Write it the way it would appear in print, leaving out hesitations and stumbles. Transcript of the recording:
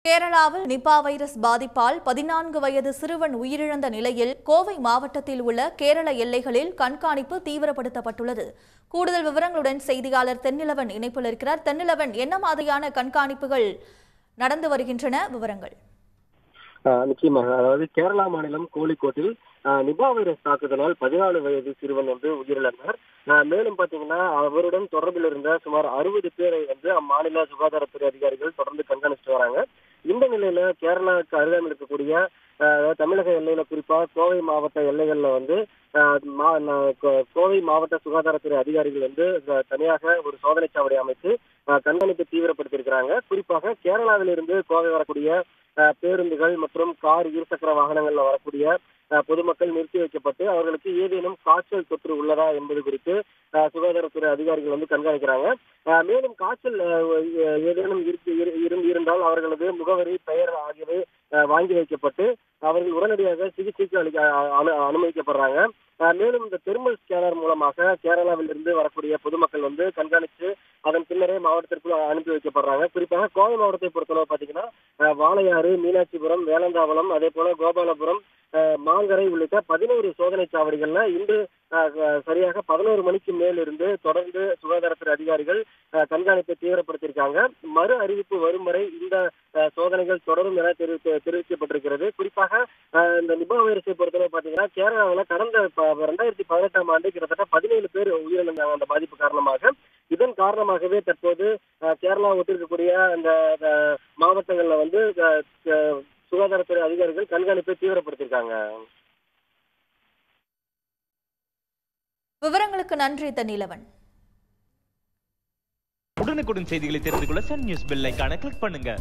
கேரளாவில் Nipah virus பாதிப்பால் 14 வயது சிறுவன் உயிரிழந்த நிலையில் கோவை மாவட்டத்தில் உள்ள கேரள எல்லைகளில் கண்காணிப்பு தீவிரப்படுத்தப்பட்டுள்ளது. கூடுதல் விவரங்களுடன் செய்தியாளர் தென்னிலவன் இணைப்பில் இருக்கிறார். தென்னிலவன், என்ன மாதிரியான கண்காணிப்புகள் நடந்து வருகின்றன? விவரங்கள். நிச்சயமாக, அதாவது கேரளா மாநிலம் கோழிக்கோட்டில் நிபா வைரஸ் தாக்குதலால் 14 வயது சிறுவன் உயிரிழந்தார். மேலும் பாத்தீங்கன்னா அவருடன் தொடர்பில் இருந்த சுமார் 60 பேரை அம்மாநில சுகாதாரத்துறை அதிகாரிகள் தொடர்ந்து கண்காணிச்சுட்டு வராங்க. இந்த நிலையில கேரளாவுக்கு அருகாமையில் இருக்கக்கூடிய தமிழக எல்லையில குறிப்பா கோவை மாவட்ட எல்லைகள்ல கோவை மாவட்ட சுகாதாரத்துறை அதிகாரிகள் தனியாக ஒரு சோதனை சாவடி அமைத்து கண்காணிப்பை தீவிரப்படுத்தியிருக்கிறாங்க. குறிப்பாக கேரளாவிலிருந்து கோவை வரக்கூடிய பேருந்துகள் மற்றும் கார், இருசக்கர வாகனங்கள்ல வரக்கூடிய பொதுமக்கள் நிறுத்தி வைக்கப்பட்டு அவர்களுக்கு ஏதேனும் காய்ச்சல் தொற்று உள்ளதா என்பது குறித்து சுகாதாரத்துறை அதிகாரிகள் கண்காணிக்கிறாங்க. மேலும் காய்ச்சல் ஏதேனும் இருந்தால் அவர்களது முகவரி, பெயர் ஆகியவை வாங்கி வைக்கப்பட்டு அவர்கள் உடனடியாக சிகிச்சைக்கு அனுமதிக்கப்படுறாங்க. மேலும் இந்த தெர்மல் ஸ்கேனர் மூலமாக கேரளாவில் இருந்து வரக்கூடிய பொதுமக்கள் கண்காணித்து அதன் பின்னரே மாவட்டத்திற்குள் அனுப்பி வைக்கப்படுறாங்க. குறிப்பாக கோவை மாவட்டத்தை பொறுத்தளவு பாத்தீங்கன்னா வாளையாறு, மீனாட்சிபுரம், வேலந்தாவளம், அதே போல கோபாலபுரம், மாங்கரை உள்ளிட்ட 11 சோதனை சாவடிகள்ல இன்று சரியாக 11 மணிக்கு மேல் இருந்து தொடர்ந்து சுகாதாரத்துறை அதிகாரிகள் கண்காணிப்பை தீவிரப்படுத்தியிருக்காங்க. மறு அறிவிப்பு வரும் வரை இந்த சோதனைகள் தொடரும் என தெரிவிக்கப்பட்டிருக்கிறது. குறிப்பாக இந்த நிபா வைரஸை பொறுத்தவரை பாத்தீங்கன்னா கேரளாவில் கடந்த 2018ஆம் ஆண்டு கிட்டத்தட்ட 17 பேர் உயிரிழந்தாங்க அந்த பாதிப்பு காரணமாக. இதன் காரணமாகவே தற்போது கேரளா ஒட்டிருக்கக்கூடிய அந்த மாவட்டங்கள்ல சுகாதாரத்துறை அதிகாரிகள் கண்காணிப்பை தீவிரப்படுத்தியிருக்காங்க. விவரங்களுக்கு நன்றி தென்னிலவன். உடனுக்குடன் செய்திகளை தெரிந்து கொள்ள சன் நியூஸ் பெல் ஐகானை கிளிக் பண்ணுங்க.